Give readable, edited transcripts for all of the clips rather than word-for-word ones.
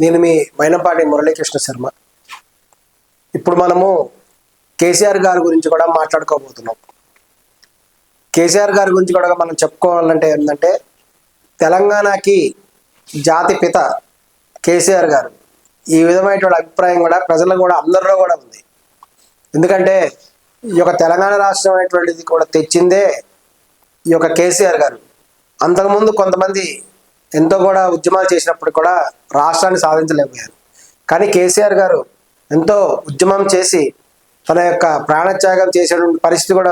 నేను మీ మైనపాటి మురళీకృష్ణ శర్మ. ఇప్పుడు మనము కేసీఆర్ గారి గురించి కూడా మాట్లాడుకోబోతున్నాం. కేసీఆర్ గారి గురించి కూడా మనం చెప్పుకోవాలంటే ఏంటంటే, తెలంగాణకి జాతి పిత కేసీఆర్ గారు. ఈ విధమైనటువంటి అభిప్రాయం కూడా ప్రజల్లో కూడా అందరిలో కూడా ఉంది. ఎందుకంటే ఈ యొక్క తెలంగాణ రాష్ట్రం అనేటువంటిది కూడా తెచ్చిందే ఈ యొక్క కేసీఆర్ గారు. అంతకుముందు కొంతమంది ఎంతో కూడా ఉద్యమాలు చేసినప్పుడు కూడా రాష్ట్రాన్ని సాధించలేకపోయారు. కానీ కేసీఆర్ గారు ఎంతో ఉద్యమం చేసి తన యొక్క ప్రాణత్యాగం చేసేటువంటి పరిస్థితి కూడా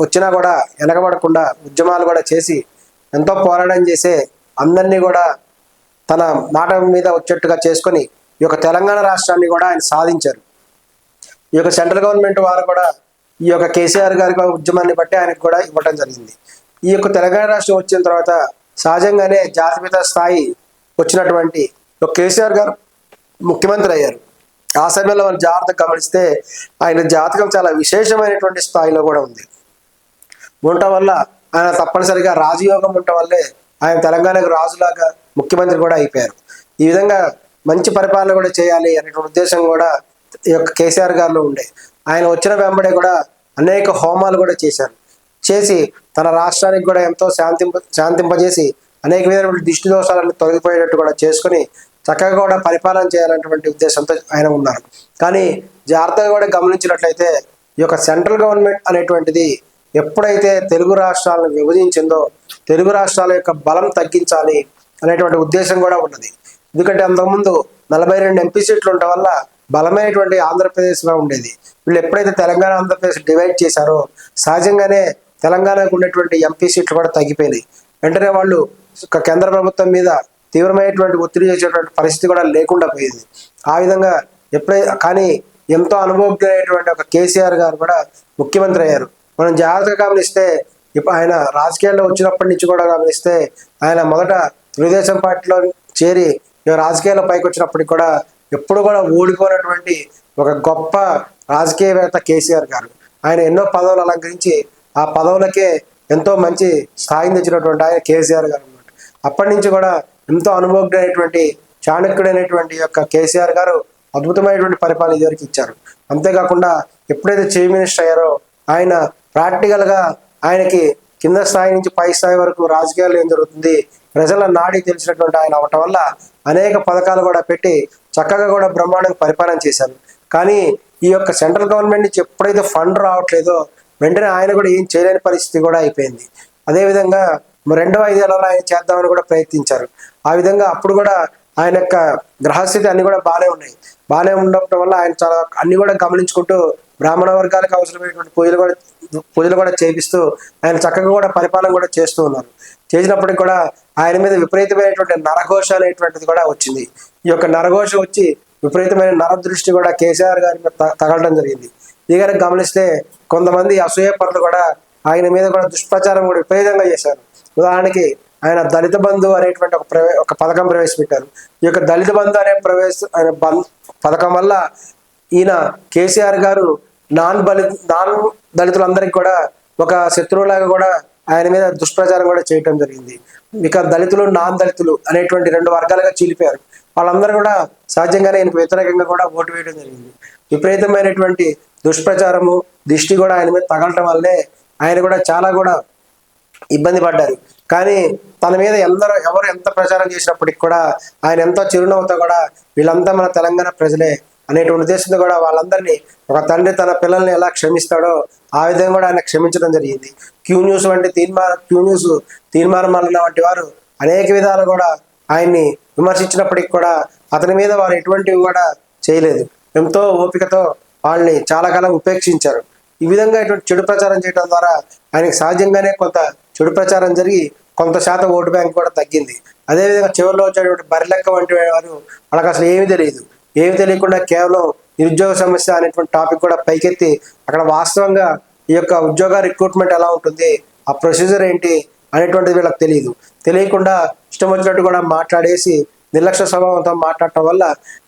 వచ్చినా కూడా వెనకబడకుండా ఉద్యమాలు కూడా చేసి ఎంతో పోరాటం చేసే అందరినీ కూడా తన మాట మీద వచ్చేట్టుగా చేసుకొని ఈ యొక్క తెలంగాణ రాష్ట్రాన్ని కూడా ఆయన సాధించారు. ఈ యొక్క సెంట్రల్ గవర్నమెంట్ వారు కూడా ఈ యొక్క కేసీఆర్ గారి ఉద్యమాన్ని బట్టి ఆయనకు కూడా ఇవ్వటం జరిగింది. ఈ యొక్క తెలంగాణ రాష్ట్రం వచ్చిన తర్వాత సహజంగానే జాతిపిత స్థాయి వచ్చినటువంటి కేసీఆర్ గారు ముఖ్యమంత్రి అయ్యారు. ఆ సమయంలో మనం జాగ్రత్తగా గమనిస్తే ఆయన జాతకం చాలా విశేషమైనటువంటి స్థాయిలో కూడా ఉంది. ఉండటం వల్ల ఆయన తప్పనిసరిగా రాజయోగం ఉండటం వల్లే ఆయన తెలంగాణకు రాజులాగా ముఖ్యమంత్రి కూడా అయిపోయారు. ఈ విధంగా మంచి పరిపాలన కూడా చేయాలి అనేటువంటి ఉద్దేశం కూడా ఈ యొక్క కేసీఆర్ గారిలో ఉండే. ఆయన వచ్చిన వెంబడే కూడా అనేక హోమాలు కూడా చేసి తన రాష్ట్రానికి కూడా ఎంతో శాంతింపజేసి అనేక విధమైన దిష్టి దోషాలను తొలగిపోయేటట్టు కూడా చేసుకుని చక్కగా కూడా పరిపాలన చేయాలన్నటువంటి ఉద్దేశంతో ఆయన ఉన్నారు. కానీ జాగ్రత్తగా కూడా గమనించినట్లయితే ఈ యొక్క సెంట్రల్ గవర్నమెంట్ అనేటువంటిది ఎప్పుడైతే తెలుగు రాష్ట్రాలను విభజించిందో తెలుగు రాష్ట్రాల యొక్క బలం తగ్గించాలి అనేటువంటి ఉద్దేశం కూడా ఉన్నది. ఎందుకంటే అంతకుముందు 42 ఎంపీ సీట్లు ఉండటం వల్ల బలమైనటువంటి ఆంధ్రప్రదేశ్గా ఉండేది. వీళ్ళు ఎప్పుడైతే తెలంగాణ ఆంధ్రప్రదేశ్ డివైడ్ చేశారో సహజంగానే తెలంగాణకు ఉన్నటువంటి ఎంపీ సీట్లు కూడా తగ్గిపోయినాయి. వెంటనే వాళ్ళు కేంద్ర ప్రభుత్వం మీద తీవ్రమైనటువంటి ఒత్తిడి చేసేటువంటి పరిస్థితి కూడా లేకుండా పోయింది. ఆ విధంగా కానీ ఎంతో అనుభవజ్ఞులైనటువంటి ఒక కేసీఆర్ గారు కూడా ముఖ్యమంత్రి అయ్యారు. మనం జాగ్రత్తగా గమనిస్తే ఆయన రాజకీయాల్లో వచ్చినప్పటి నుంచి కూడా గమనిస్తే ఆయన మొదట తెలుగుదేశం పార్టీలో చేరి రాజకీయాల్లో పైకి వచ్చినప్పటికి కూడా ఎప్పుడు కూడా ఓడిపోయినటువంటి ఒక గొప్ప రాజకీయవేత్త కేసీఆర్ గారు. ఆయన ఎన్నో పదవులు అలంకరించి ఆ పదవులకే ఎంతో మంచి స్థాయిని తెచ్చినటువంటి ఆయన కేసీఆర్ గారు అన్నమాట. అప్పటి నుంచి కూడా ఎంతో అనుభవజ్ఞుడైనటువంటి చాణక్యుడైనటువంటి యొక్క కేసీఆర్ గారు అద్భుతమైనటువంటి పరిపాలన ఇదివరకు ఇచ్చారు. అంతేకాకుండా ఎప్పుడైతే చీఫ్ మినిస్టర్ అయ్యారో ఆయన ప్రాక్టికల్గా ఆయనకి కింద స్థాయి నుంచి పై స్థాయి వరకు రాజకీయాల్లో ఏం జరుగుతుంది ప్రజల నాడి తెలిసినటువంటి ఆయన అవటం వల్ల అనేక పథకాలు కూడా పెట్టి చక్కగా కూడా బ్రహ్మాండంగా పరిపాలన చేశారు. కానీ ఈ యొక్క సెంట్రల్ గవర్నమెంట్ నుంచి ఎప్పుడైతే ఫండ్ రావట్లేదో వెంటనే ఆయన కూడా ఏం చేయలేని పరిస్థితి కూడా అయిపోయింది. అదేవిధంగా 2వ 5 ఏళ్లలో ఆయన చేద్దామని కూడా ప్రయత్నించారు. ఆ విధంగా అప్పుడు కూడా ఆయన యొక్క గ్రహస్థితి అన్ని కూడా బాగానే ఉండటం వల్ల ఆయన చాలా అన్ని కూడా గమనించుకుంటూ బ్రాహ్మణ వర్గాలకు అవసరమైనటువంటి పూజలు కూడా చేపిస్తూ ఆయన చక్కగా కూడా పరిపాలన కూడా చేస్తూ ఉన్నారు. చేసినప్పటికి కూడా ఆయన మీద విపరీతమైనటువంటి నరఘోష అనేటువంటిది కూడా వచ్చింది. ఈ యొక్క నరఘోష వచ్చి విపరీతమైన నరదృష్టి కూడా కేసీఆర్ గారి మీద తగలడం జరిగింది. ఈ గారికి గమనిస్తే కొంతమంది అసూయపరులు కూడా ఆయన మీద కూడా దుష్ప్రచారం కూడా విపరీతంగా చేశారు. ఉదాహరణకి ఆయన దళిత బంధు అనేటువంటి ఒక పథకం ప్రవేశపెట్టారు. ఈ యొక్క దళిత బంధు అనే పథకం వల్ల ఈయన కేసీఆర్ గారు నాన్ దళితులందరికీ కూడా ఒక శత్రువులాగా కూడా ఆయన మీద దుష్ప్రచారం కూడా చేయటం జరిగింది. ఇక దళితులు నాన్ దళితులు అనేటువంటి 2 వర్గాలుగా చీలిపోయారు. వాళ్ళందరూ కూడా సహజంగానే ఆయనకు వ్యతిరేకంగా కూడా ఓటు వేయడం జరిగింది. విపరీతమైనటువంటి దుష్ప్రచారము దిష్టి కూడా ఆయన మీద తగలటం వల్లే ఆయన కూడా చాలా కూడా ఇబ్బంది పడ్డారు. కానీ తన మీద ఎవరు ఎంత ప్రచారం చేసినప్పటికి కూడా ఆయన ఎంతో చిరునవ్వుతో కూడా వీళ్ళంతా మన తెలంగాణ ప్రజలే అనేటువంటి ఉద్దేశంతో కూడా వాళ్ళందరినీ ఒక తండ్రి తన పిల్లల్ని ఎలా క్షమిస్తాడో ఆ విధంగా కూడా ఆయన క్షమించడం జరిగింది. క్యూ న్యూస్ తీర్మానం వంటి వారు అనేక విధాలు కూడా ఆయన్ని విమర్శించినప్పటికి కూడా అతని మీద వారు ఎటువంటివి కూడా చేయలేదు. ఎంతో ఓపికతో వాళ్ళని చాలా కాలం ఉపేక్షించారు. ఈ విధంగా ఇటువంటి చెడు ప్రచారం చేయడం ద్వారా ఆయనకి సహజంగానే కొంత చెడు ప్రచారం జరిగి కొంత శాతం ఓటు బ్యాంక్ కూడా తగ్గింది. అదేవిధంగా చివరిలో వచ్చేటువంటి బరిలెక్క వంటి వారు వాళ్ళకి అసలు ఏమీ తెలియకుండా కేవలం నిరుద్యోగ సమస్య అనేటువంటి టాపిక్ కూడా పైకెత్తి అక్కడ వాస్తవంగా ఈ యొక్క ఉద్యోగ రిక్రూట్మెంట్ ఎలా ఉంటుంది ఆ ప్రొసీజర్ ఏంటి అనేటువంటిది వీళ్ళకి తెలియకుండా ఇష్టం వచ్చినట్టు కూడా మాట్లాడేసి నిర్లక్ష్య స్వభావంతో మాట్లాడటం వల్ల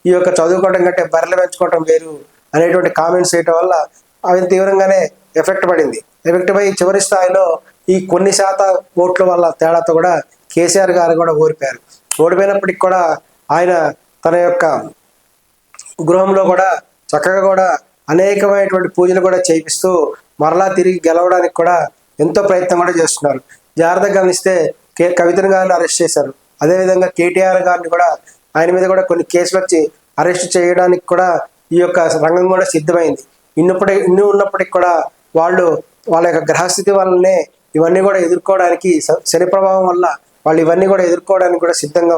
ఈ యొక్క చదువుకోవడం కంటే బర్రెలు పెంచుకోవటం వేరు అనేటువంటి కామెంట్స్ చేయటం వల్ల అవి తీవ్రంగానే ఎఫెక్ట్ అయి చివరి స్థాయిలో ఈ కొన్ని శాతం ఓట్ల వల్ల తేడాతో కూడా కేసీఆర్ గారు కూడా ఓడిపోయారు. ఓడిపోయినప్పటికి కూడా ఆయన తన యొక్క గృహంలో కూడా చక్కగా కూడా అనేకమైనటువంటి పూజలు కూడా చేయిస్తూ మరలా తిరిగి గెలవడానికి కూడా ఎంతో ప్రయత్నం కూడా చేస్తున్నారు. జాగ్రత్తగా గమనిస్తే కవితను గారిని అరెస్ట్ చేశారు. అదేవిధంగా కేటీఆర్ గారిని కూడా ఆయన మీద కూడా కొన్ని కేసులు వచ్చి అరెస్ట్ చేయడానికి కూడా ఈ యొక్క రంగం కూడా సిద్ధమైంది. ఇన్ని ఉన్నప్పటికీ కూడా వాళ్ళ యొక్క గ్రహస్థితి వల్లనే ఇవన్నీ కూడా ఎదుర్కోవడానికి, శని ప్రభావం వల్ల వాళ్ళు ఇవన్నీ కూడా ఎదుర్కోవడానికి కూడా సిద్ధంగా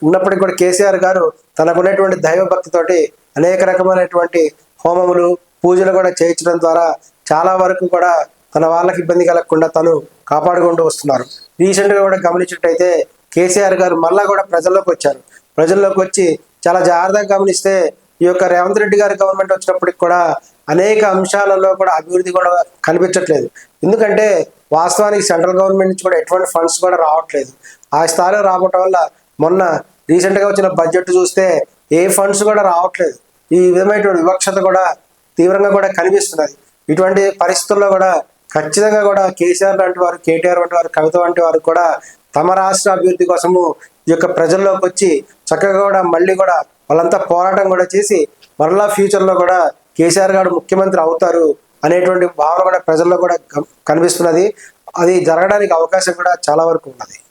ఉన్నప్పటికీ కూడా కేసీఆర్ గారు తనకున్నటువంటి దైవభక్తితోటి అనేక రకమైనటువంటి హోమములు పూజలు కూడా చేయించడం ద్వారా చాలా వరకు కూడా తన వాళ్ళకి ఇబ్బంది కలగకుండా తను కాపాడుకుంటూ వస్తున్నారు. రీసెంట్గా కూడా గమనించినట్టయితే కేసీఆర్ గారు మళ్ళా కూడా ప్రజల్లోకి వచ్చారు. ప్రజల్లోకి వచ్చి చాలా జాగ్రత్తగా గమనిస్తే ఈ యొక్క రేవంత్ రెడ్డి గారి గవర్నమెంట్ వచ్చినప్పటికి కూడా అనేక అంశాలలో కూడా అభివృద్ధి కూడా కనిపించట్లేదు. ఎందుకంటే వాస్తవానికి సెంట్రల్ గవర్నమెంట్ నుంచి కూడా ఎటువంటి ఫండ్స్ కూడా రావట్లేదు. ఆ స్థాయిలో రావటం వల్ల మొన్న రీసెంట్గా వచ్చిన బడ్జెట్ చూస్తే ఏ ఫండ్స్ కూడా రావట్లేదు. ఈ విధమైనటువంటి వివక్షత కూడా తీవ్రంగా కూడా కనిపిస్తున్నది. ఇటువంటి పరిస్థితుల్లో కూడా ఖచ్చితంగా కూడా కేసీఆర్ లాంటి వారు, కేటీఆర్ వంటి వారు, కవిత వంటి వారు కూడా తమ రాష్ట్ర అభివృద్ధి కోసము ఈ యొక్క ప్రజల్లోకి వచ్చి చక్కగా కూడా మళ్ళీ కూడా వాళ్ళంతా పోరాటం కూడా చేసి మరలా ఫ్యూచర్లో కూడా కేసీఆర్ గారు ముఖ్యమంత్రి అవుతారు అనేటువంటి భావన కూడా ప్రజల్లో కూడా కనిపిస్తున్నది. అది జరగడానికి అవకాశం కూడా చాలా వరకు ఉన్నది.